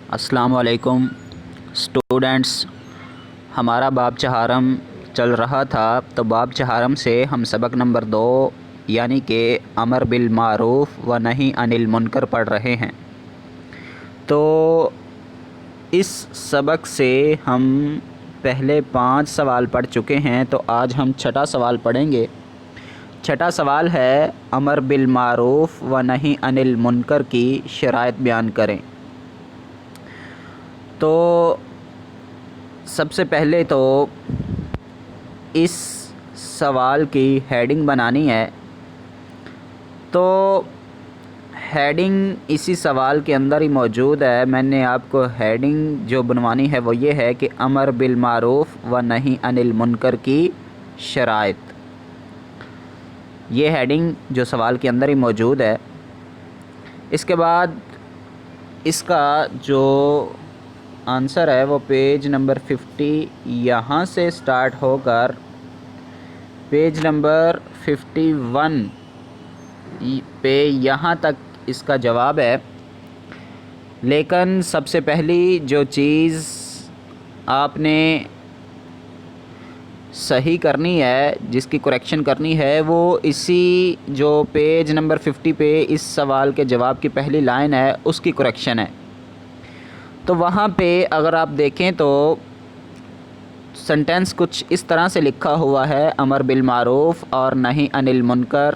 السلام علیکم اسٹوڈنٹس، ہمارا باب چہارم چل رہا تھا، تو باب چہارم سے ہم سبق نمبر 2 یعنی کہ امر بالمعروف و نہی عن المنکر پڑھ رہے ہیں۔ تو اس سبق سے ہم پہلے 5 سوال پڑھ چکے ہیں، تو آج ہم 6واں سوال پڑھیں گے۔ 6واں سوال ہے امر بالمعروف و نہی عن المنکر کی شرائط بیان کریں۔ تو سب سے پہلے تو اس سوال کی ہیڈنگ بنانی ہے، تو ہیڈنگ اسی سوال کے اندر ہی موجود ہے۔ میں نے آپ کو ہیڈنگ جو بنوانی ہے وہ یہ ہے کہ امر بالمعروف و نہی عن المنکر کی شرائط، یہ ہیڈنگ جو سوال کے اندر ہی موجود ہے۔ اس کے بعد اس کا جو آنسر ہے وہ پیج نمبر 50 یہاں سے سٹارٹ ہو کر پیج نمبر 51 پہ یہاں تک اس کا جواب ہے۔ لیکن سب سے پہلی جو چیز آپ نے صحیح کرنی ہے، جس کی کریکشن کرنی ہے، وہ اسی جو پیج نمبر 50 پہ اس سوال کے جواب کی پہلی لائن ہے اس کی کریکشن ہے۔ تو وہاں پہ اگر آپ دیکھیں تو سنٹینس کچھ اس طرح سے لکھا ہوا ہے، امر بالمعروف اور نہی عن المنکر،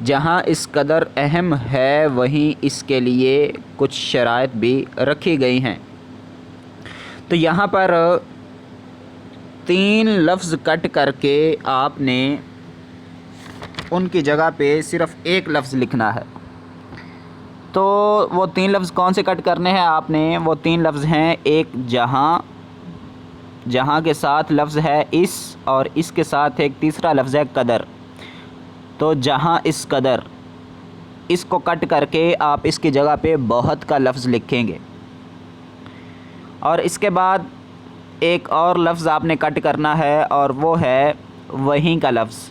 جہاں اس قدر اہم ہے وہیں اس کے لیے کچھ شرائط بھی رکھی گئی ہیں۔ تو یہاں پر 3 لفظ کٹ کر کے آپ نے ان کی جگہ پہ صرف ایک لفظ لکھنا ہے۔ تو وہ 3 لفظ کون سے کٹ کرنے ہیں آپ نے؟ وہ 3 لفظ ہیں، ایک جہاں، جہاں کے ساتھ لفظ ہے اس، اور اس کے ساتھ ایک تیسرا لفظ ہے قدر۔ تو جہاں اس قدر، اس کو کٹ کر کے آپ اس کی جگہ پہ بہت کا لفظ لکھیں گے، اور اس کے بعد ایک اور لفظ آپ نے کٹ کرنا ہے، اور وہ ہے وہیں کا لفظ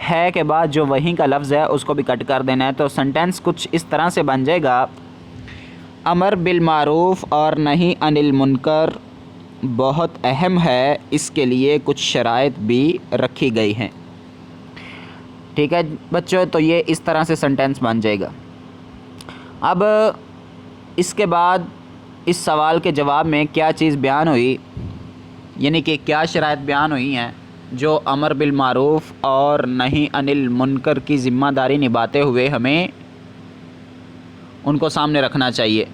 ہے کے بعد جو وہیں کا لفظ ہے اس کو بھی کٹ کر دینا ہے۔ تو سنٹینس کچھ اس طرح سے بن جائے گا، امر بالمعروف اور نہی عن المنکر بہت اہم ہے، اس کے لیے کچھ شرائط بھی رکھی گئی ہیں۔ ٹھیک ہے بچوں، تو یہ اس طرح سے سنٹینس بن جائے گا۔ اب اس کے بعد اس سوال کے جواب میں کیا چیز بیان ہوئی، یعنی کہ کیا شرائط بیان ہوئی ہیں جو امر بالمعروف اور نہی عن المنکر کی ذمہ داری نبھاتے ہوئے ہمیں ان کو سامنے رکھنا چاہیے۔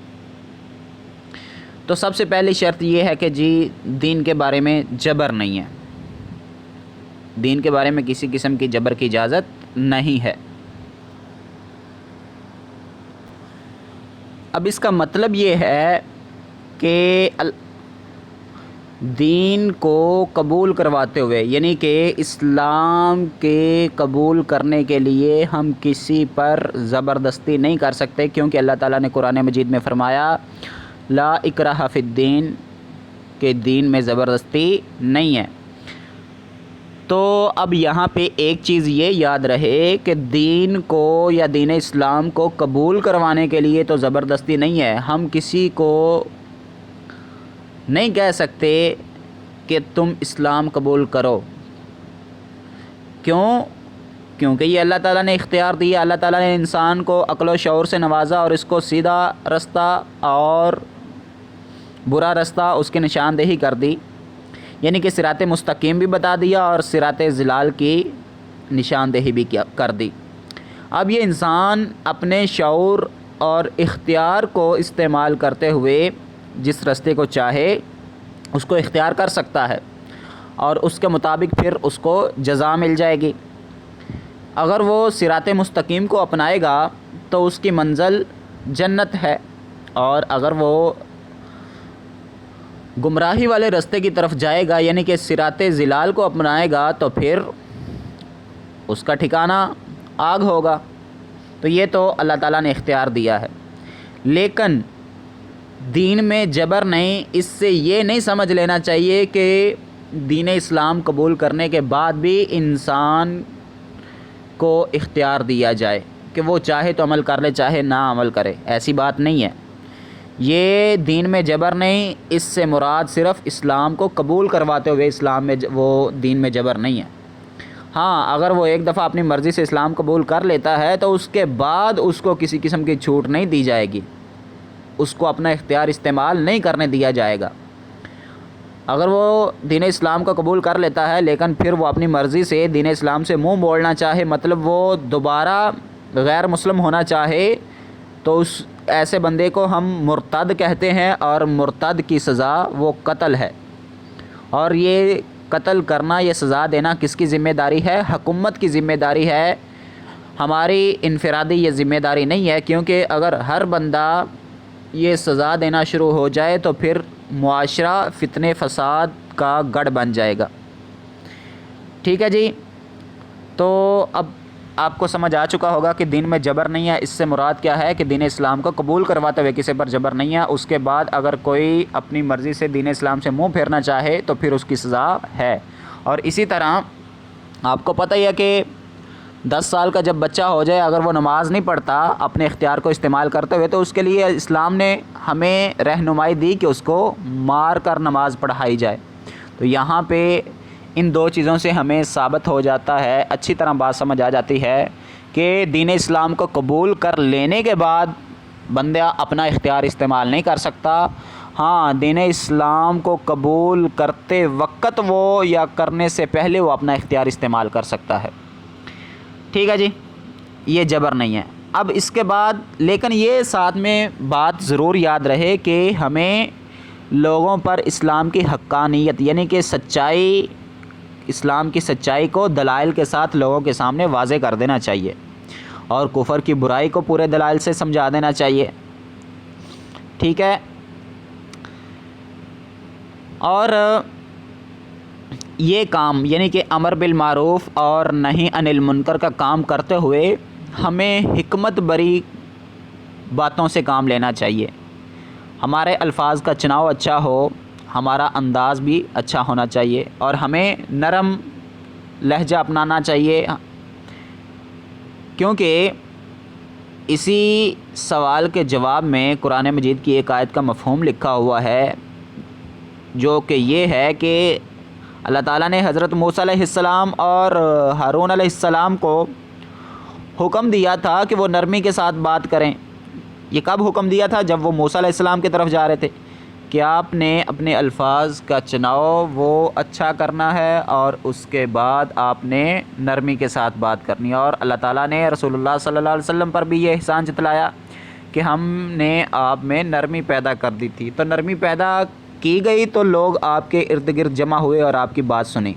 تو سب سے پہلی شرط یہ ہے کہ جی دین کے بارے میں جبر نہیں ہے، دین کے بارے میں کسی قسم کی جبر کی اجازت نہیں ہے۔ اب اس کا مطلب یہ ہے کہ دین کو قبول کرواتے ہوئے، یعنی کہ اسلام کے قبول کرنے کے لیے ہم کسی پر زبردستی نہیں کر سکتے، کیونکہ اللہ تعالیٰ نے قرآن مجید میں فرمایا لا اکراہ فی الدین، کہ دین میں زبردستی نہیں ہے۔ تو اب یہاں پہ ایک چیز یہ یاد رہے کہ دین کو یا دین اسلام کو قبول کروانے کے لیے تو زبردستی نہیں ہے۔ ہم کسی کو نہیں کہہ سکتے کہ تم اسلام قبول کرو، کیونکہ یہ اللہ تعالیٰ نے اختیار دیا، اللہ تعالیٰ نے انسان کو عقل و شعور سے نوازا اور اس کو سیدھا رستہ اور برا رستہ اس کی نشاندہی کر دی، یعنی کہ صراط مستقیم بھی بتا دیا اور صراط ضلال کی نشاندہی بھی کر دی۔ اب یہ انسان اپنے شعور اور اختیار کو استعمال کرتے ہوئے جس راستے کو چاہے اس کو اختیار کر سکتا ہے، اور اس کے مطابق پھر اس کو جزا مل جائے گی۔ اگر وہ صراط مستقیم کو اپنائے گا تو اس کی منزل جنت ہے، اور اگر وہ گمراہی والے راستے کی طرف جائے گا یعنی کہ صراط ضلال کو اپنائے گا تو پھر اس کا ٹھکانہ آگ ہوگا۔ تو یہ تو اللہ تعالیٰ نے اختیار دیا ہے، لیکن دین میں جبر نہیں۔ اس سے یہ نہیں سمجھ لینا چاہیے کہ دین اسلام قبول کرنے کے بعد بھی انسان کو اختیار دیا جائے کہ وہ چاہے تو عمل کر لے، چاہے نہ عمل کرے، ایسی بات نہیں ہے۔ یہ دین میں جبر نہیں، اس سے مراد صرف اسلام کو قبول کرواتے ہوئے اسلام میں وہ دین میں جبر نہیں ہے۔ ہاں، اگر وہ ایک دفعہ اپنی مرضی سے اسلام قبول کر لیتا ہے تو اس کے بعد اس کو کسی قسم کی چھوٹ نہیں دی جائے گی، اس کو اپنا اختیار استعمال نہیں کرنے دیا جائے گا۔ اگر وہ دین اسلام کو قبول کر لیتا ہے لیکن پھر وہ اپنی مرضی سے دین اسلام سے منہ موڑنا چاہے، مطلب وہ دوبارہ غیر مسلم ہونا چاہے، تو اس ایسے بندے کو ہم مرتد کہتے ہیں، اور مرتد کی سزا وہ قتل ہے۔ اور یہ قتل کرنا، یہ سزا دینا کس کی ذمہ داری ہے؟ حکومت کی ذمہ داری ہے، ہماری انفرادی یہ ذمہ داری نہیں ہے، کیونکہ اگر ہر بندہ یہ سزا دینا شروع ہو جائے تو پھر معاشرہ فتنے فساد کا گڑھ بن جائے گا۔ ٹھیک ہے جی، تو اب آپ کو سمجھ آ چکا ہوگا کہ دین میں جبر نہیں ہے، اس سے مراد کیا ہے کہ دین اسلام کو قبول کرواتے ہوئے کسی پر جبر نہیں ہے، اس کے بعد اگر کوئی اپنی مرضی سے دین اسلام سے منہ پھیرنا چاہے تو پھر اس کی سزا ہے۔ اور اسی طرح آپ کو پتہ ہی ہے کہ 10 سال کا جب بچہ ہو جائے، اگر وہ نماز نہیں پڑھتا اپنے اختیار کو استعمال کرتے ہوئے، تو اس کے لیے اسلام نے ہمیں رہنمائی دی کہ اس کو مار کر نماز پڑھائی جائے۔ تو یہاں پہ ان دو چیزوں سے ہمیں ثابت ہو جاتا ہے، اچھی طرح بات سمجھ آ جاتی ہے کہ دین اسلام کو قبول کر لینے کے بعد بندہ اپنا اختیار استعمال نہیں کر سکتا۔ ہاں، دین اسلام کو قبول کرتے وقت وہ یا کرنے سے پہلے وہ اپنا اختیار استعمال کر سکتا ہے۔ ٹھیک ہے جی، یہ جبر نہیں ہے۔ اب اس کے بعد لیکن یہ ساتھ میں بات ضرور یاد رہے کہ ہمیں لوگوں پر اسلام کی حقانیت یعنی کہ سچائی، اسلام کی سچائی کو دلائل کے ساتھ لوگوں کے سامنے واضح کر دینا چاہیے، اور کفر کی برائی کو پورے دلائل سے سمجھا دینا چاہیے۔ ٹھیک ہے، اور یہ کام یعنی کہ امر بالمعروف اور نہی عن المنکر کا کام کرتے ہوئے ہمیں حکمت بری باتوں سے کام لینا چاہیے۔ ہمارے الفاظ کا چناؤ اچھا ہو، ہمارا انداز بھی اچھا ہونا چاہیے، اور ہمیں نرم لہجہ اپنانا چاہیے، کیونکہ اسی سوال کے جواب میں قرآن مجید کی ایک آیت کا مفہوم لکھا ہوا ہے، جو کہ یہ ہے کہ اللہ تعالیٰ نے حضرت موسیٰ علیہ السلام اور ہارون علیہ السلام کو حکم دیا تھا کہ وہ نرمی کے ساتھ بات کریں۔ یہ کب حکم دیا تھا؟ جب وہ موسیٰ علیہ السلام کی طرف جا رہے تھے کہ آپ نے اپنے الفاظ کا چناؤ وہ اچھا کرنا ہے، اور اس کے بعد آپ نے نرمی کے ساتھ بات کرنی ہے۔ اور اللہ تعالیٰ نے رسول اللہ صلی اللہ علیہ وسلم پر بھی یہ احسان جتلایا کہ ہم نے آپ میں نرمی پیدا کر دی تھی۔ تو نرمی پیدا کی گئی تو لوگ آپ کے ارد گرد جمع ہوئے اور آپ کی بات سنی۔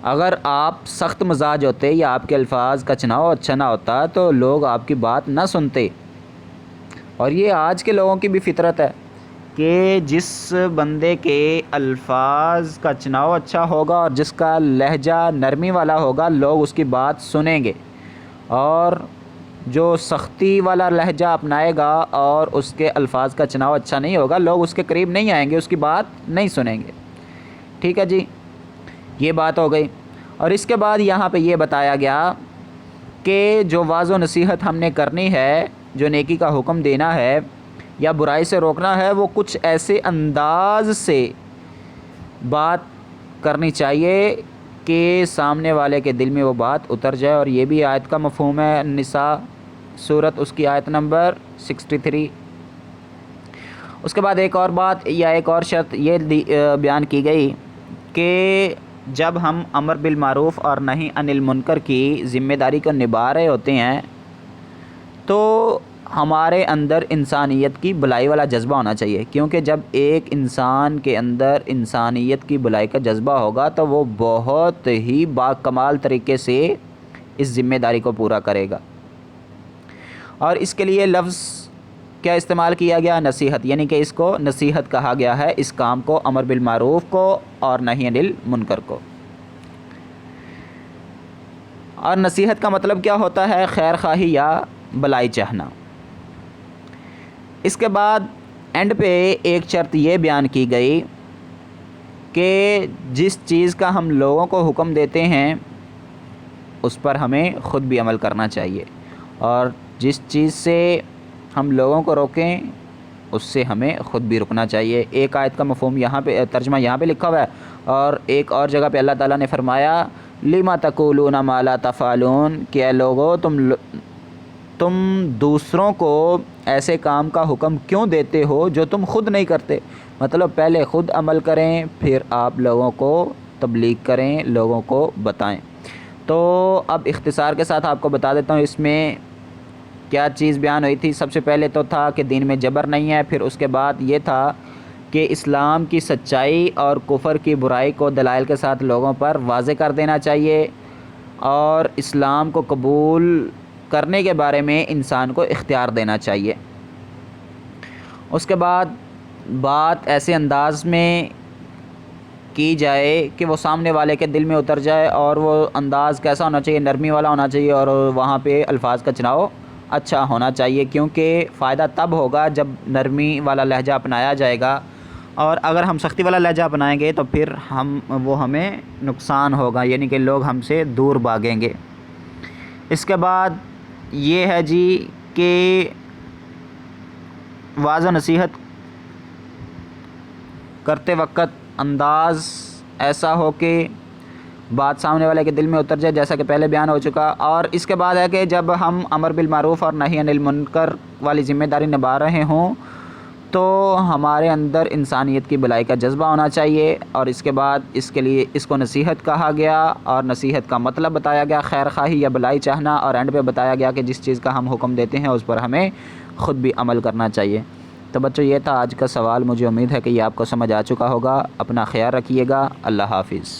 اگر آپ سخت مزاج ہوتے یا آپ کے الفاظ کا چناؤ اچھا نہ ہوتا تو لوگ آپ کی بات نہ سنتے۔ اور یہ آج کے لوگوں کی بھی فطرت ہے کہ جس بندے کے الفاظ کا چناؤ اچھا ہوگا اور جس کا لہجہ نرمی والا ہوگا، لوگ اس کی بات سنیں گے، اور جو سختی والا لہجہ اپنائے گا اور اس کے الفاظ کا چناؤ اچھا نہیں ہوگا، لوگ اس کے قریب نہیں آئیں گے، اس کی بات نہیں سنیں گے۔ ٹھیک ہے جی، یہ بات ہو گئی۔ اور اس کے بعد یہاں پہ یہ بتایا گیا کہ جو واعظ و نصیحت ہم نے کرنی ہے، جو نیکی کا حکم دینا ہے یا برائی سے روکنا ہے، وہ کچھ ایسے انداز سے بات کرنی چاہیے کہ سامنے والے کے دل میں وہ بات اتر جائے، اور یہ بھی آیت کا مفہوم ہے، النساء سورت اس کی آیت نمبر 63۔ اس کے بعد ایک اور بات یا ایک اور شرط یہ بیان کی گئی کہ جب ہم امر بالمعروف اور نہی عن المنکر کی ذمہ داری کو نبھا رہے ہوتے ہیں تو ہمارے اندر انسانیت کی بھلائی والا جذبہ ہونا چاہیے، کیونکہ جب ایک انسان کے اندر انسانیت کی بھلائی کا جذبہ ہوگا تو وہ بہت ہی باکمال طریقے سے اس ذمہ داری کو پورا کرے گا۔ اور اس کے لیے لفظ کیا استعمال کیا گیا؟ نصیحت، یعنی کہ اس کو نصیحت کہا گیا ہے، اس کام کو، امر بالمعروف کو اور نہی عن المنکر کو۔ اور نصیحت کا مطلب کیا ہوتا ہے؟ خیر خواہی یا بھلائی چاہنا۔ اس کے بعد اینڈ پہ ایک شرط یہ بیان کی گئی کہ جس چیز کا ہم لوگوں کو حکم دیتے ہیں اس پر ہمیں خود بھی عمل کرنا چاہیے، اور جس چیز سے ہم لوگوں کو روکیں اس سے ہمیں خود بھی رکنا چاہیے۔ ایک آیت کا مفہوم یہاں پہ ترجمہ یہاں پہ لکھا ہوا ہے، اور ایک اور جگہ پہ اللہ تعالیٰ نے فرمایا لِمَ تَقُولُونَ مَا لَا تَفْعَلُونَ، کہ اے لوگو تم دوسروں کو ایسے کام کا حکم کیوں دیتے ہو جو تم خود نہیں کرتے۔ مطلب پہلے خود عمل کریں، پھر آپ لوگوں کو تبلیغ کریں، لوگوں کو بتائیں۔ تو اب اختصار کے ساتھ آپ کو بتا دیتا ہوں اس میں کیا چیز بیان ہوئی تھی۔ سب سے پہلے تو تھا کہ دین میں جبر نہیں ہے، پھر اس کے بعد یہ تھا کہ اسلام کی سچائی اور کفر کی برائی کو دلائل کے ساتھ لوگوں پر واضح کر دینا چاہیے، اور اسلام کو قبول کرنے کے بارے میں انسان کو اختیار دینا چاہیے۔ اس کے بعد بات ایسے انداز میں کی جائے کہ وہ سامنے والے کے دل میں اتر جائے، اور وہ انداز کیسا ہونا چاہیے؟ نرمی والا ہونا چاہیے، اور وہاں پہ الفاظ کا چناؤ اچھا ہونا چاہیے، کیونکہ فائدہ تب ہوگا جب نرمی والا لہجہ اپنایا جائے گا، اور اگر ہم سختی والا لہجہ اپنائیں گے تو پھر وہ ہمیں نقصان ہوگا، یعنی کہ لوگ ہم سے دور بھاگیں گے۔ اس کے بعد یہ ہے جی کہ واعظ و نصیحت کرتے وقت انداز ایسا ہو کہ بات سامنے والے کے دل میں اتر جائے، جیسا کہ پہلے بیان ہو چکا۔ اور اس کے بعد ہے کہ جب ہم امر بالمعروف اور نہی عن المنکر والی ذمہ داری نبھا رہے ہوں تو ہمارے اندر انسانیت کی بھلائی کا جذبہ ہونا چاہیے، اور اس کے بعد اس کے لیے اس کو نصیحت کہا گیا، اور نصیحت کا مطلب بتایا گیا، خیر خواہی یا بھلائی چاہنا، اور اینڈ پہ بتایا گیا کہ جس چیز کا ہم حکم دیتے ہیں اس پر ہمیں خود بھی عمل کرنا چاہیے۔ تو بچوں یہ تھا آج کا سوال، مجھے امید ہے کہ یہ آپ کو سمجھ آ چکا ہوگا۔ اپنا خیال رکھیے گا، اللہ حافظ۔